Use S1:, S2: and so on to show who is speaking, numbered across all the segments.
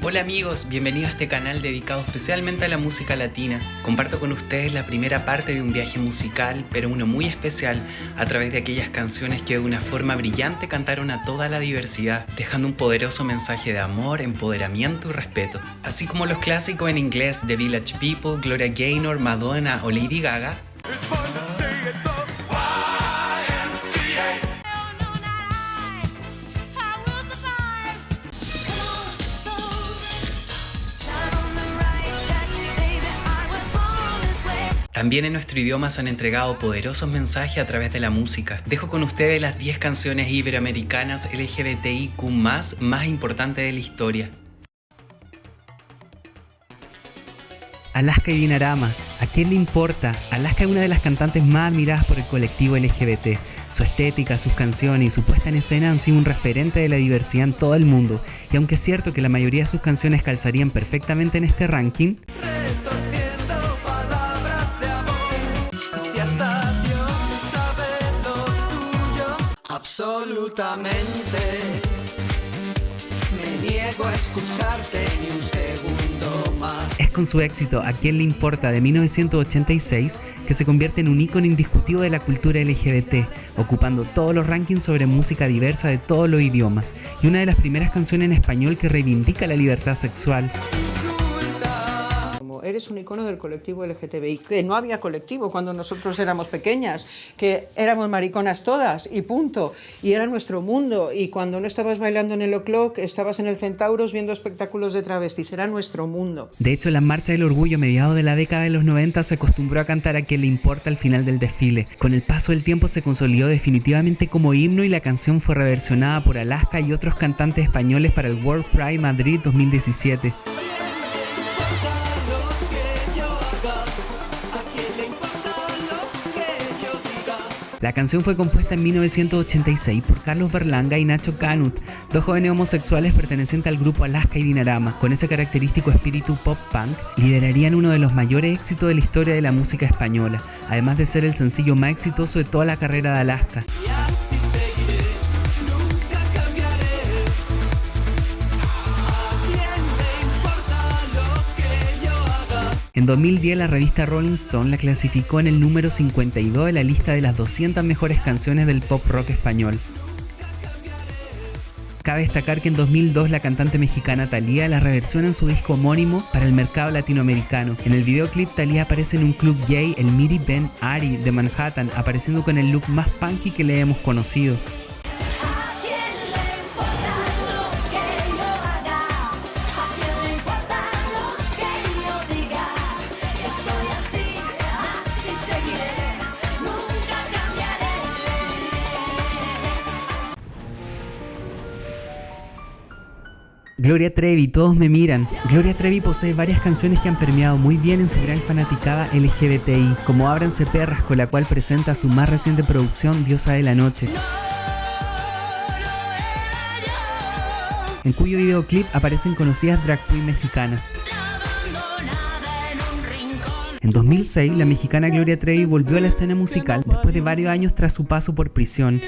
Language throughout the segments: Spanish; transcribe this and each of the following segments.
S1: Hola amigos, bienvenidos a este canal dedicado especialmente a la música latina. Comparto con ustedes la primera parte de un viaje musical, pero uno muy especial, a través de aquellas canciones que de una forma brillante cantaron a toda la diversidad, dejando un poderoso mensaje de amor, empoderamiento y respeto. Así como los clásicos en inglés de Village People, Gloria Gaynor, Madonna o Lady Gaga, también en nuestro idioma se han entregado poderosos mensajes a través de la música. Dejo con ustedes las 10 canciones iberoamericanas LGBTIQ+, más importantes de la historia.
S2: Alaska y Dinarama, ¿a quién le importa? Alaska es una de las cantantes más admiradas por el colectivo LGBT. Su estética, sus canciones y su puesta en escena han sido un referente de la diversidad en todo el mundo. Y aunque es cierto que la mayoría de sus canciones calzarían perfectamente en este ranking,
S3: absolutamente, me niego a escucharte ni un segundo más.
S2: es con su éxito ¿A quién le importa? De 1986 que se convierte en un ícono indiscutido de la cultura LGBT, ocupando todos los rankings sobre música diversa de todos los idiomas, y una de las primeras canciones en español que reivindica la libertad sexual.
S4: Eres un icono del colectivo LGTBI, que no había colectivo cuando nosotros éramos pequeñas, que éramos mariconas todas y punto, y era nuestro mundo, y cuando no estabas bailando en el O'Clock, estabas en el Centauros viendo espectáculos de travestis, era nuestro mundo.
S2: De hecho, en la Marcha del Orgullo, mediados de la década de los 90, se acostumbró a cantar A quién le importa al final del desfile. Con el paso del tiempo se consolidó definitivamente como himno y la canción fue reversionada por Alaska y otros cantantes españoles para el World Pride Madrid 2017. La canción fue compuesta en 1986 por Carlos Berlanga y Nacho Canut, dos jóvenes homosexuales pertenecientes al grupo Alaska y Dinarama. Con ese característico espíritu pop-punk, liderarían uno de los mayores éxitos de la historia de la música española, además de ser el sencillo más exitoso de toda la carrera de Alaska. En 2010 la revista Rolling Stone la clasificó en el número 52 de la lista de las 200 mejores canciones del pop rock español. Cabe destacar que en 2002 la cantante mexicana Thalía la reversiona en su disco homónimo para el mercado latinoamericano. En el videoclip Thalía aparece en un club gay, el Miri Ben Ari de Manhattan, apareciendo con el look más punky que le hemos conocido. Gloria Trevi, todos me miran. Gloria Trevi posee varias canciones que han permeado muy bien en su gran fanaticada LGBTI, como Ábranse perras, con la cual presenta su más reciente producción Diosa de la Noche, en cuyo videoclip aparecen conocidas drag queen mexicanas. En 2006, la mexicana Gloria Trevi volvió a la escena musical después de varios años tras su paso por prisión.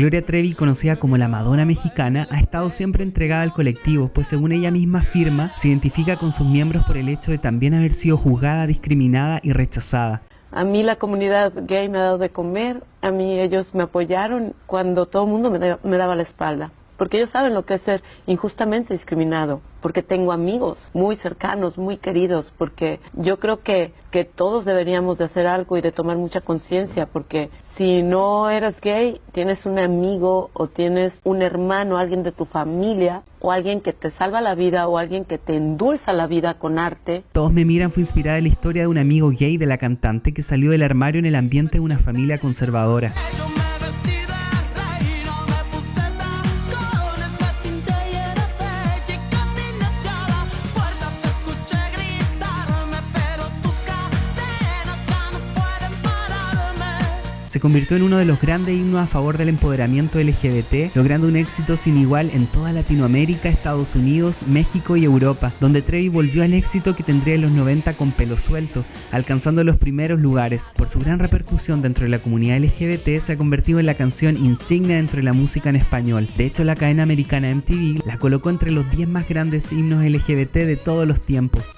S2: Gloria Trevi, conocida como la Madonna mexicana, ha estado siempre entregada al colectivo, pues según ella misma afirma, se identifica con sus miembros por el hecho de también haber sido juzgada, discriminada y rechazada.
S5: A mí la comunidad gay me ha dado de comer, a mí ellos me apoyaron cuando todo el mundo me daba la espalda. Porque ellos saben lo que es ser injustamente discriminado, porque tengo amigos muy cercanos, muy queridos, porque yo creo que todos deberíamos de hacer algo y de tomar mucha conciencia, porque si no eres gay, tienes un amigo o tienes un hermano, alguien de tu familia, o alguien que te salva la vida, o alguien que te endulza la vida con arte.
S2: Todos me miran fue inspirada en la historia de un amigo gay de la cantante que salió del armario en el ambiente de una familia conservadora. se convirtió en uno de los grandes himnos a favor del empoderamiento LGBT, logrando un éxito sin igual en toda Latinoamérica, Estados Unidos, México y Europa, donde Trevi volvió al éxito que tendría en los 90 con Pelo Suelto, alcanzando los primeros lugares. Por su gran repercusión dentro de la comunidad LGBT, se ha convertido en la canción insignia dentro de la música en español. De hecho, la cadena americana MTV la colocó entre los 10 más grandes himnos LGBT de todos los tiempos.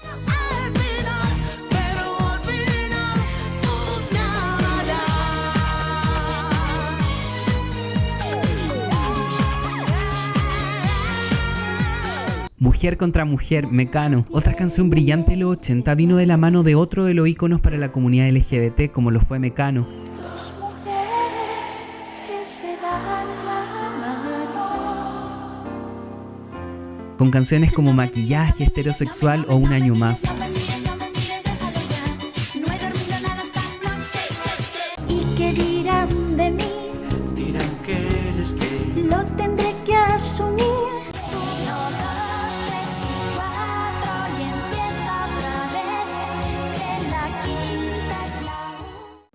S2: Mujer contra Mujer, Mecano. Otra canción brillante de los 80 vino de la mano de otro de los íconos para la comunidad LGBT como lo fue Mecano. Con canciones como Maquillaje, Heterosexual o Un Año Más.
S6: ¿Y qué dirán de mí?
S3: Dirán que eres gay.
S6: Lo tendré que asumir.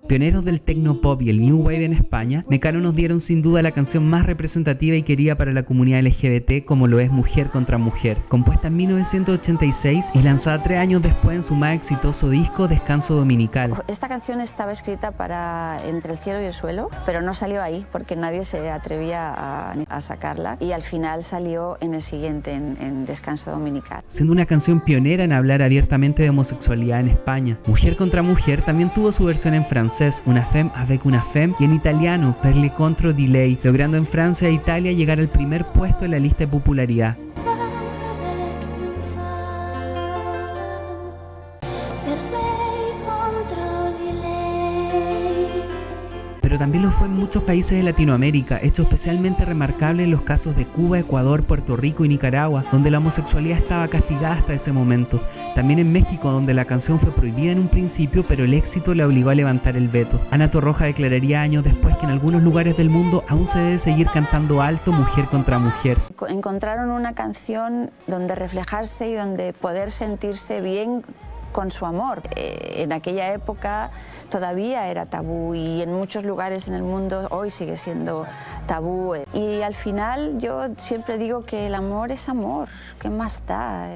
S2: Pioneros del techno-pop y el new wave en España, Mecano nos dieron sin duda la canción más representativa y querida para la comunidad LGBT como lo es Mujer contra Mujer, compuesta en 1986 y lanzada 3 años después en su más exitoso disco Descanso Dominical.
S7: Esta canción estaba escrita para Entre el cielo y el suelo, pero no salió ahí porque nadie se atrevía a sacarla y al final salió en el siguiente, en Descanso Dominical.
S2: Siendo una canción pionera en hablar abiertamente de homosexualidad en España. Mujer contra Mujer también tuvo su versión en francés, Una femme avec una femme, y en italiano, Per le contro di lei, logrando en Francia e Italia llegar al primer puesto en la lista de popularidad. Pero también lo fue en muchos países de Latinoamérica, hecho especialmente remarcable en los casos de Cuba, Ecuador, Puerto Rico y Nicaragua, donde la homosexualidad estaba castigada hasta ese momento. También en México, donde la canción fue prohibida en un principio, pero el éxito la obligó a levantar el veto. Ana Torroja declararía años después que en algunos lugares del mundo aún se debe seguir cantando alto Mujer contra Mujer.
S7: Encontraron una canción donde reflejarse y donde poder sentirse bien con su amor. En aquella época todavía era tabú y en muchos lugares en el mundo hoy sigue siendo tabú. Y al final yo siempre digo que el amor es amor, ¿qué más da?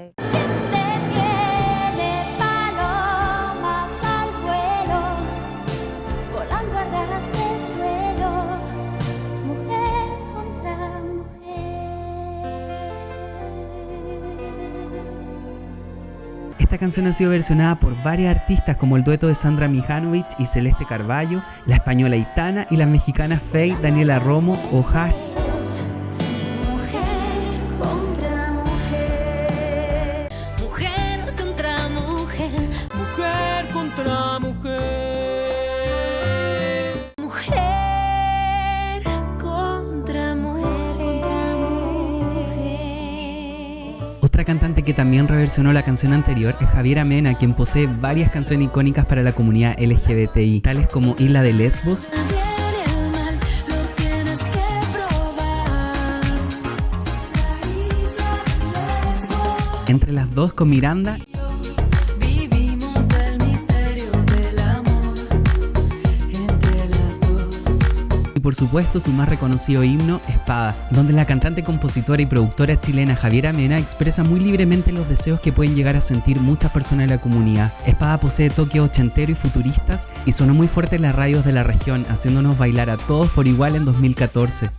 S2: Esta canción ha sido versionada por varios artistas como el dueto de Sandra Mihanovich y Celeste Carballo, la española Aitana y las mexicanas Faye, Daniela Romo o Hash. Otra cantante que también reversionó la canción anterior es Javiera Mena, quien posee varias canciones icónicas para la comunidad LGBTI, tales como Isla de Lesbos, Entre las dos con Miranda y por supuesto su más reconocido himno, Espada, donde la cantante, compositora y productora chilena Javiera Mena expresa muy libremente los deseos que pueden llegar a sentir muchas personas de la comunidad. Espada posee toques ochenteros y futuristas y sonó muy fuerte en las radios de la región, haciéndonos bailar a todos por igual en 2014.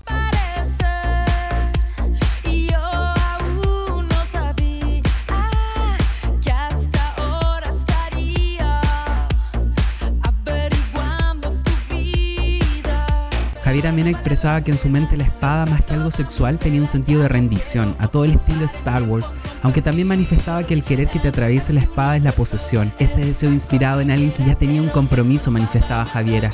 S2: Javiera Mena expresaba que en su mente la espada, más que algo sexual, tenía un sentido de rendición, a todo el estilo Star Wars, aunque también manifestaba que el querer que te atraviese la espada es la posesión, ese deseo inspirado en alguien que ya tenía un compromiso, manifestaba Javiera.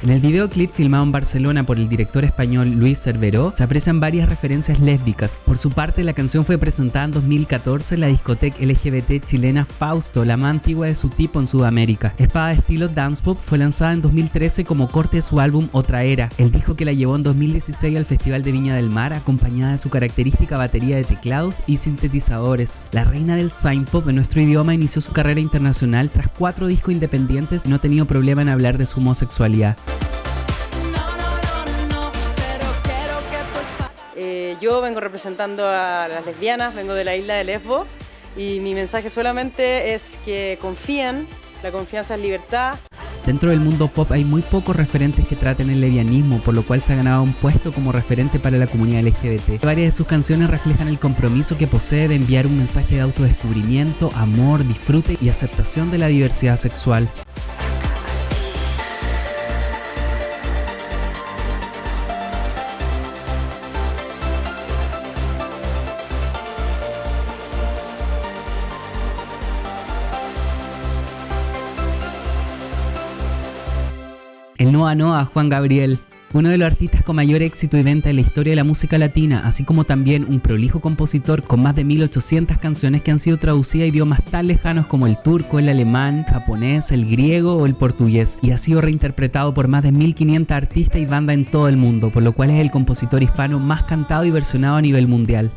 S2: En el videoclip filmado en Barcelona por el director español Luis Cerveró se aprecian varias referencias lésbicas. Por su parte, la canción fue presentada en 2014 en la discoteca LGBT chilena Fausto, la más antigua de su tipo en Sudamérica. Espada de estilo dance pop fue lanzada en 2013 como corte de su álbum Otra Era. Él dijo que la llevó en 2016 al Festival de Viña del Mar acompañada de su característica batería de teclados y sintetizadores. La reina del synthpop en nuestro idioma inició su carrera internacional tras 4 discos independientes y no ha tenido problema en hablar de su homosexualidad.
S8: Yo vengo representando a las lesbianas, vengo de la isla de Lesbos y mi mensaje solamente es que confíen, la confianza es libertad.
S2: Dentro del mundo pop hay muy pocos referentes que traten el lesbianismo, por lo cual se ha ganado un puesto como referente para la comunidad LGBT. Varias de sus canciones reflejan el compromiso que posee de enviar un mensaje de autodescubrimiento, amor, disfrute y aceptación de la diversidad sexual. El Noa Noa, Juan Gabriel, uno de los artistas con mayor éxito y venta en la historia de la música latina, así como también un prolijo compositor con más de 1800 canciones que han sido traducidas a idiomas tan lejanos como el turco, el alemán, japonés, el griego o el portugués, y ha sido reinterpretado por más de 1500 artistas y bandas en todo el mundo, por lo cual es el compositor hispano más cantado y versionado a nivel mundial.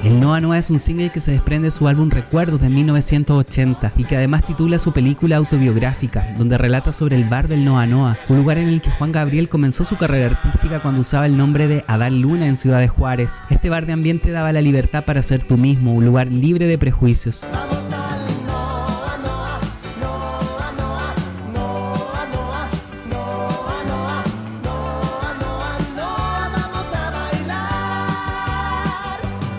S2: El Noa Noa es un single que se desprende de su álbum Recuerdos de 1980 y que además titula su película autobiográfica, donde relata sobre el bar del Noa Noa, un lugar en el que Juan Gabriel comenzó su carrera artística cuando usaba el nombre de Adán Luna en Ciudad de Juárez. Este bar de ambiente daba la libertad para ser tú mismo, un lugar libre de prejuicios.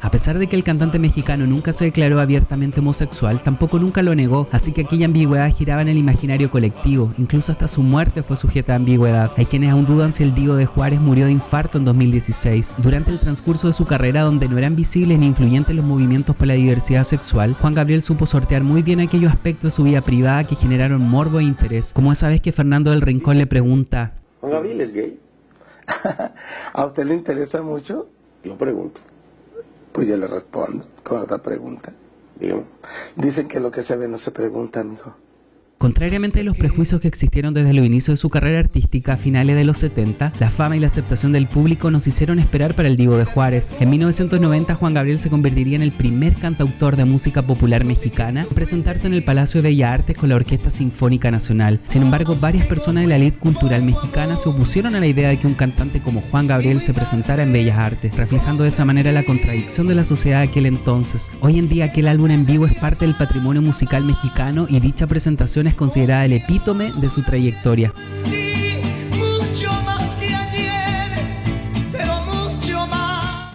S2: A pesar de que el cantante mexicano nunca se declaró abiertamente homosexual, tampoco nunca lo negó, así que aquella ambigüedad giraba en el imaginario colectivo, incluso hasta su muerte fue sujeta a ambigüedad. Hay quienes aún dudan si el Divo de Juárez murió de infarto en 2016. Durante el transcurso de su carrera, donde no eran visibles ni influyentes los movimientos por la diversidad sexual, Juan Gabriel supo sortear muy bien aquellos aspectos de su vida privada que generaron morbo e interés, como esa vez que Fernando del Rincón le pregunta:
S9: ¿Juan Gabriel es gay? ¿A usted le interesa mucho? Yo pregunto. Pues yo le respondo con otra pregunta. Dígame. Dicen que lo que se ve no se pregunta, mijo.
S2: Contrariamente a los prejuicios que existieron desde los inicios de su carrera artística a finales de los 70, la fama y la aceptación del público nos hicieron esperar para el Divo de Juárez. En 1990, Juan Gabriel se convertiría en el primer cantautor de música popular mexicana en presentarse en el Palacio de Bellas Artes con la Orquesta Sinfónica Nacional. Sin embargo, varias personas de la élite cultural mexicana se opusieron a la idea de que un cantante como Juan Gabriel se presentara en Bellas Artes, reflejando de esa manera la contradicción de la sociedad de aquel entonces. Hoy en día, aquel álbum en vivo es parte del patrimonio musical mexicano y dicha presentación es considerada el epítome de su trayectoria.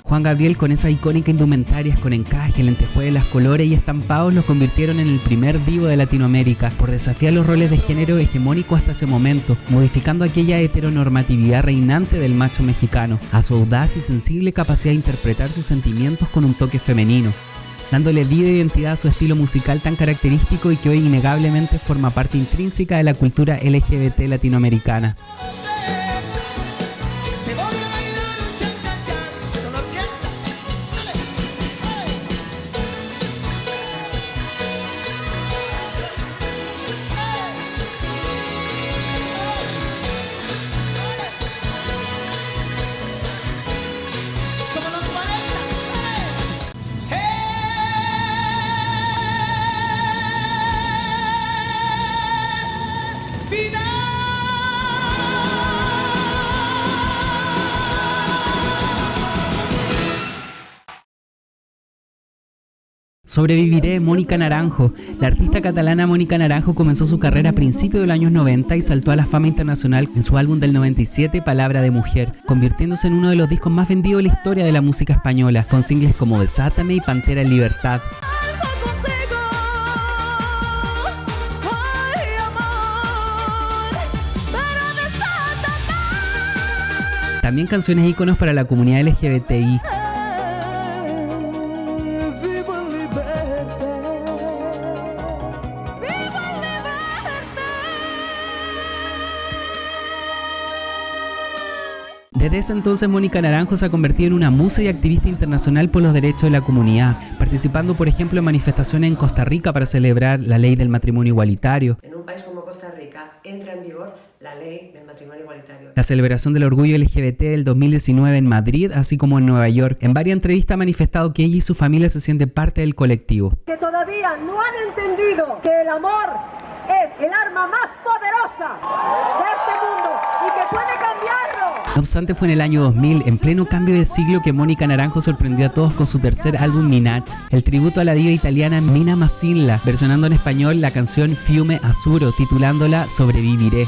S2: Juan Gabriel, con esas icónicas indumentarias con encaje, lentejuelas, colores y estampados, los convirtieron en el primer divo de Latinoamérica, por desafiar los roles de género hegemónicos hasta ese momento, modificando aquella heteronormatividad reinante del macho mexicano, a su audaz y sensible capacidad de interpretar sus sentimientos con un toque femenino, dándole vida e identidad a su estilo musical tan característico y que hoy innegablemente forma parte intrínseca de la cultura LGBT latinoamericana. Sobreviviré, Mónica Naranjo. La artista catalana Mónica Naranjo comenzó su carrera a principios de los años 90 y saltó a la fama internacional en su álbum del 97, Palabra de Mujer, convirtiéndose en uno de los discos más vendidos de la historia de la música española, con singles como Desátame y Pantera en Libertad. También canciones íconos para la comunidad LGBTI. Desde ese entonces, Mónica Naranjo se ha convertido en una musa y activista internacional por los derechos de la comunidad, participando, por ejemplo, en manifestaciones en Costa Rica para celebrar la ley del matrimonio igualitario.
S10: En un país como Costa Rica entra en vigor la ley del matrimonio igualitario.
S2: La celebración del orgullo LGBT del 2019 en Madrid, así como en Nueva York. En varias entrevistas ha manifestado que ella y su familia se sienten parte del colectivo.
S11: Que todavía no han entendido que el amor es el arma más poderosa de este mundo y que puede cambiarlo.
S2: No obstante, fue en el año 2000, en pleno cambio de siglo, que Mónica Naranjo sorprendió a todos con su tercer álbum Minaj, el tributo a la diva italiana Mina Masinla, versionando en español la canción Fiume Azzurro, titulándola Sobreviviré.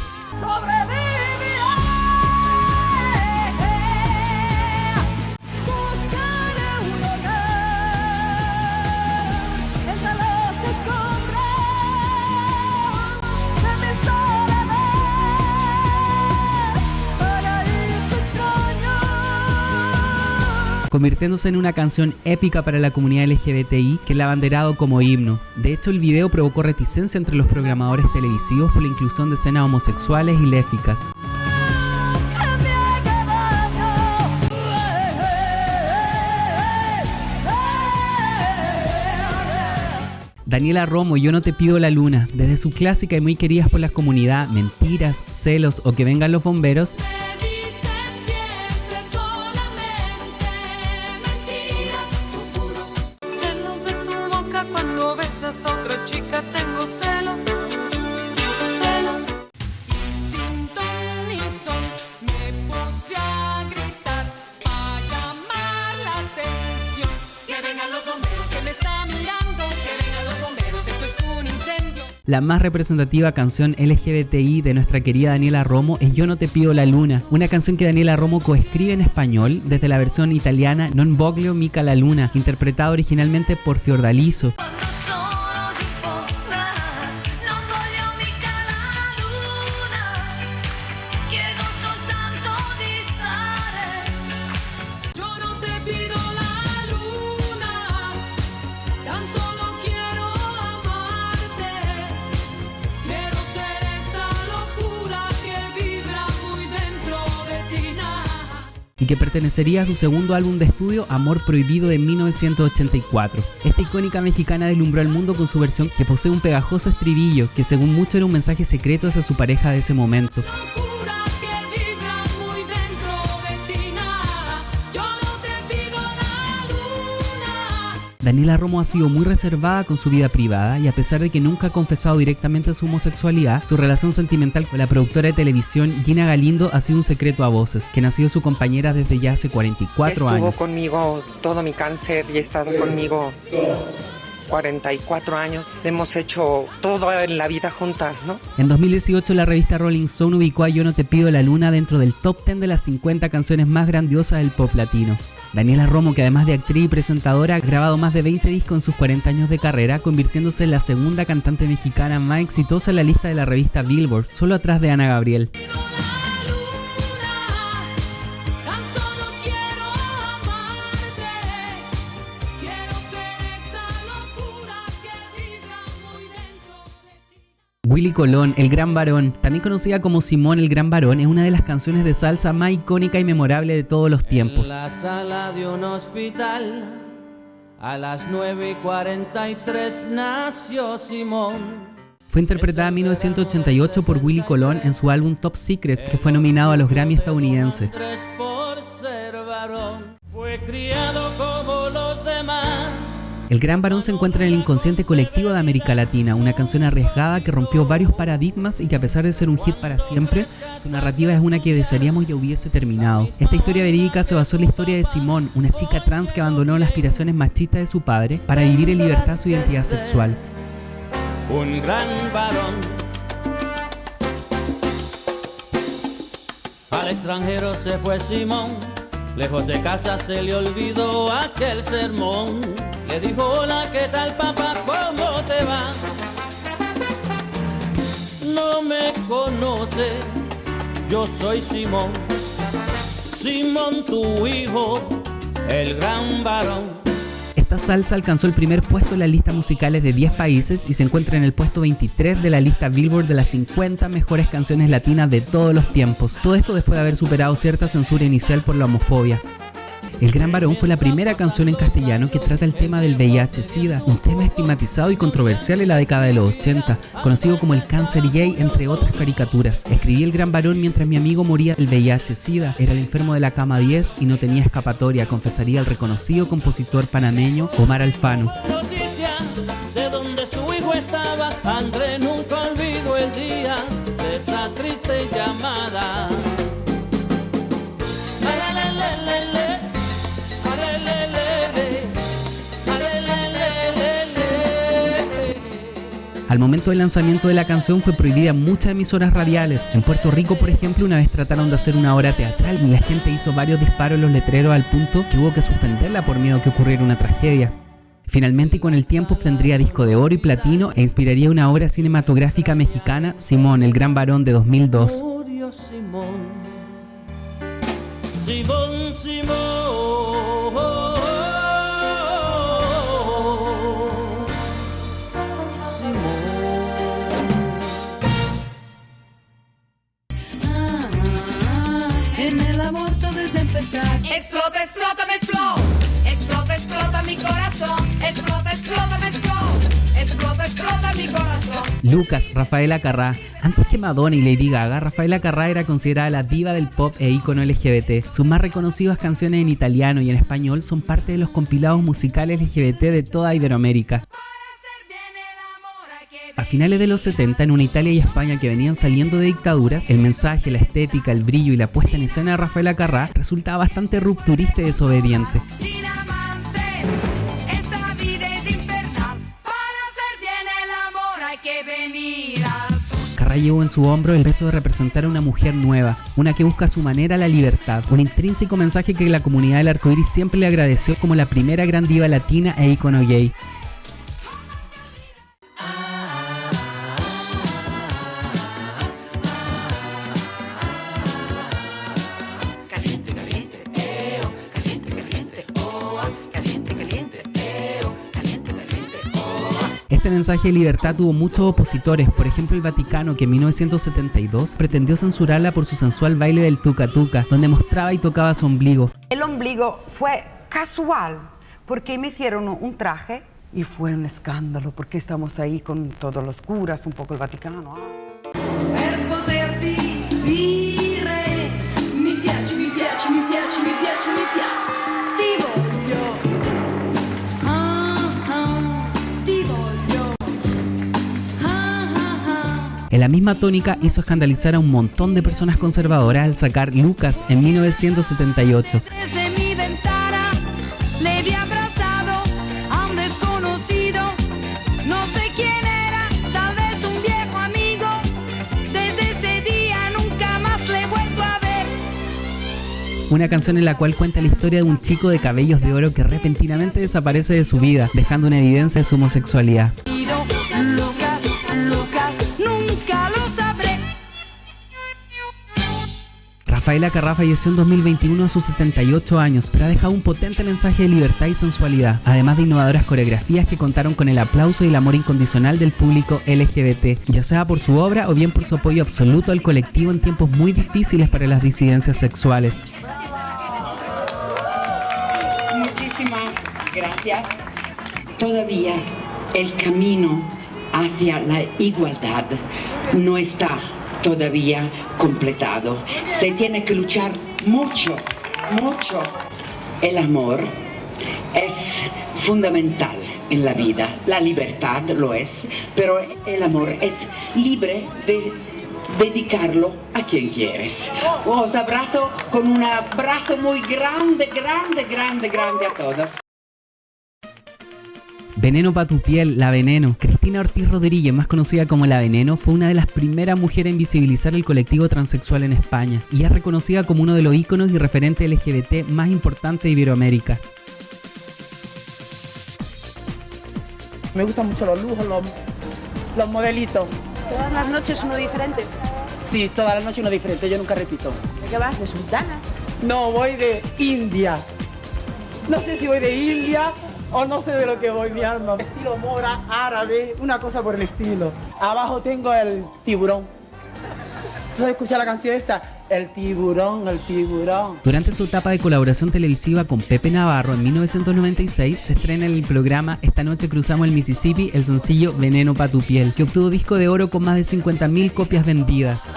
S2: Convirtiéndose en una canción épica para la comunidad LGBTI que la ha abanderado como himno. De hecho, el video provocó reticencia entre los programadores televisivos por la inclusión de escenas homosexuales y lésbicas. Daniela Romo, Yo no te pido la luna, desde su clásica y muy queridas por la comunidad Mentiras, Celos o Que vengan los bomberos, la más representativa canción LGBTI de nuestra querida Daniela Romo es Yo no te pido la luna, una canción que Daniela Romo coescribe en español desde la versión italiana Non voglio mica la luna, interpretada originalmente por Fiordaliso. Y que pertenecería a su segundo álbum de estudio, Amor Prohibido, de 1984. Esta icónica mexicana deslumbró al mundo con su versión, que posee un pegajoso estribillo que según muchos era un mensaje secreto hacia su pareja de ese momento. Daniela Romo ha sido muy reservada con su vida privada y a pesar de que nunca ha confesado directamente su homosexualidad, su relación sentimental con la productora de televisión Gina Galindo ha sido un secreto a voces, quien ha sido su compañera desde ya hace 44 años.
S12: Estuvo conmigo todo mi cáncer y ha estado conmigo 44 años. Hemos hecho todo en la vida juntas, ¿no?
S2: En 2018 la revista Rolling Stone ubicó a Yo no te pido la luna dentro del top 10 de las 50 canciones más grandiosas del pop latino. Daniela Romo, que además de actriz y presentadora, ha grabado más de 20 discos en sus 40 años de carrera, convirtiéndose en la segunda cantante mexicana más exitosa en la lista de la revista Billboard, solo atrás de Ana Gabriel. Willy Colón, El Gran Varón, también conocida como Simón el Gran Varón, es una de las canciones de salsa más icónica y memorable de todos los tiempos.
S3: En la sala de un hospital, a las 9:43 nació Simón.
S2: Fue interpretada en 1988 por Willy Colón en su álbum Top Secret, que fue nominado a los Grammy estadounidenses.
S3: Por ser varón, fue criado como los demás.
S2: El Gran Varón se encuentra en el inconsciente colectivo de América Latina, una canción arriesgada que rompió varios paradigmas y que a pesar de ser un hit para siempre, su narrativa es una que desearíamos ya hubiese terminado. Esta historia verídica se basó en la historia de Simón, una chica trans que abandonó las aspiraciones machistas de su padre para vivir en libertad su identidad sexual.
S3: Un gran varón. Al extranjero se fue Simón, lejos de casa se le olvidó aquel sermón. Le dijo, hola, ¿qué tal, papá? ¿Cómo te va? No me conoces, yo soy Simón. Simón, tu hijo, el gran varón.
S2: Esta salsa alcanzó el primer puesto en las listas musicales de 10 países y se encuentra en el puesto 23 de la lista Billboard de las 50 mejores canciones latinas de todos los tiempos. Todo esto después de haber superado cierta censura inicial por la homofobia. El Gran Varón fue la primera canción en castellano que trata el tema del VIH-Sida, un tema estigmatizado y controversial en la década de los 80, conocido como el cáncer gay, entre otras caricaturas. Escribí El Gran Varón mientras mi amigo moría del VIH-Sida, era el enfermo de la cama 10 y no tenía escapatoria, confesaría el reconocido compositor panameño Omar Alfano.
S3: Noticia de donde su hijo estaba, Andrés nunca olvidó el día de esa triste llamada.
S2: Al momento del lanzamiento de la canción fue prohibida en muchas emisoras radiales. En Puerto Rico, por ejemplo, una vez trataron de hacer una obra teatral y la gente hizo varios disparos en los letreros al punto que hubo que suspenderla por miedo a que ocurriera una tragedia. Finalmente y con el tiempo obtendría disco de oro y platino e inspiraría una obra cinematográfica mexicana, Simón, el Gran Varón, de 2002.
S3: Murió Simón, Simón, Simón.
S13: En el amor todo es empezar. Explota, explota, me explota. Explota, explota mi corazón. Explota, explota, me explota. Explota, explota mi corazón.
S2: Lucas, Rafaela Carrá. Antes que Madonna y Lady Gaga, Rafaela Carrá era considerada la diva del pop e ícono LGBT. Sus más reconocidas canciones en italiano y en español son parte de los compilados musicales LGBT de toda Iberoamérica. A finales de los 70, en una Italia y España que venían saliendo de dictaduras, el mensaje, la estética, el brillo y la puesta en escena de Rafaela Carrá resultaba bastante rupturista y desobediente.
S13: Sin amantes, esta vida es infernal. Para hacer bien el amor hay que venir al sur.
S2: Carrá llevó en su hombro el peso de representar a una mujer nueva, una que busca a su manera la libertad, un intrínseco mensaje que la comunidad del arcoíris siempre le agradeció como la primera gran diva latina e ícono gay. Este mensaje de libertad tuvo muchos opositores, por ejemplo el Vaticano, que en 1972 pretendió censurarla por su sensual baile del tuca tuca, donde mostraba y tocaba su ombligo.
S14: El ombligo fue casual, porque me hicieron un traje y fue un escándalo, porque estamos ahí con todos los curas, un poco el Vaticano.
S13: Per poterti dire, mi piace, mi piace, mi piace, mi piace, mi piace. Ti voglio. Ti voglio.
S2: En la misma tónica hizo escandalizar a un montón de personas conservadoras al sacar Lucas en 1978.
S13: Desde mi ventana le vi abrazado a un desconocido. No sé quién era, tal vez un viejo amigo. Desde ese día nunca más le he vuelto a ver.
S2: Una canción en la cual cuenta la historia de un chico de cabellos de oro que repentinamente desaparece de su vida, dejando una evidencia de su homosexualidad.
S13: Lucas, Lucas, nunca lo sabré.
S2: Rafaela Carrá falleció en 2021 a sus 78 años, pero ha dejado un potente mensaje de libertad y sensualidad, además de innovadoras coreografías que contaron con el aplauso y el amor incondicional del público LGBT, ya sea por su obra o bien por su apoyo absoluto al colectivo en tiempos muy difíciles para las disidencias sexuales.
S15: Muchísimas gracias. Todavía el camino hacia la igualdad no está todavía completado. Se tiene que luchar mucho, mucho. El amor es fundamental en la vida. La libertad lo es, pero el amor es libre de dedicarlo a quien quieres. Os abrazo con un abrazo muy grande, grande, grande, grande a todos.
S2: Veneno pa' tu piel, La Veneno. Cristina Ortiz Rodríguez, más conocida como La Veneno, fue una de las primeras mujeres en visibilizar el colectivo transexual en España y es reconocida como uno de los íconos y referentes LGBT más importantes de Iberoamérica.
S16: Me gustan mucho los lujos, los modelitos.
S17: Todas las noches uno diferente.
S16: Sí, toda la noche uno diferente, yo nunca repito.
S17: ¿De qué vas? ¿De sultana?
S16: No, voy de India. No sé si voy de India o no sé de lo que voy, mi alma. Estilo mora, árabe, una cosa por el estilo. Abajo tengo el tiburón. ¿Sabes escuchar la canción esta? El tiburón, el tiburón.
S2: Durante su etapa de colaboración televisiva con Pepe Navarro en 1996 se estrena en el programa Esta noche cruzamos el Mississippi el sencillo Veneno pa' tu piel, que obtuvo disco de oro con más de 50.000 copias vendidas.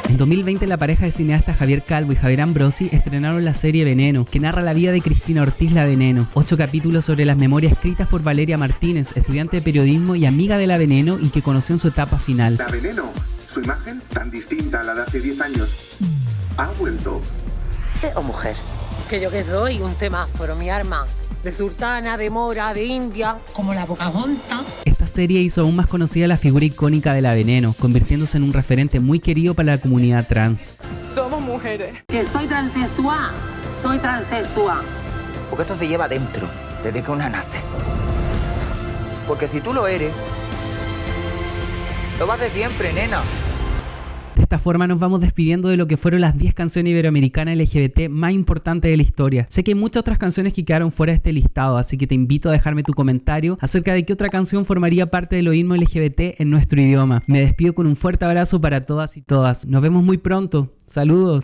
S2: En 2020 la pareja de cineastas Javier Calvo y Javier Ambrosi estrenaron la serie Veneno, que narra la vida de Cristina Ortiz La Veneno. 8 capítulos sobre las memorias escritas por Valeria Martínez, estudiante de periodismo y amiga de La Veneno y que conoció en su etapa final.
S18: La Veneno, su imagen tan distinta a la de hace 10 años, ha vuelto.
S17: ¿O mujer?
S19: Que yo que soy un semáforo, mi arma. De sultana, de mora, de india, como la Pocahontas.
S2: Esta serie hizo aún más conocida la figura icónica de La Veneno, convirtiéndose en un referente muy querido para la comunidad trans.
S17: Somos mujeres.
S19: Que soy transexual, soy transexual.
S20: Porque esto se lleva dentro, desde que una nace. Porque si tú lo eres, lo vas de siempre, nena.
S2: De esta forma nos vamos despidiendo de lo que fueron las 10 canciones iberoamericanas LGBT más importantes de la historia. Sé que hay muchas otras canciones que quedaron fuera de este listado, así que te invito a dejarme tu comentario acerca de qué otra canción formaría parte del himno LGBT en nuestro idioma. Me despido con un fuerte abrazo para todas y todas. Nos vemos muy pronto. Saludos.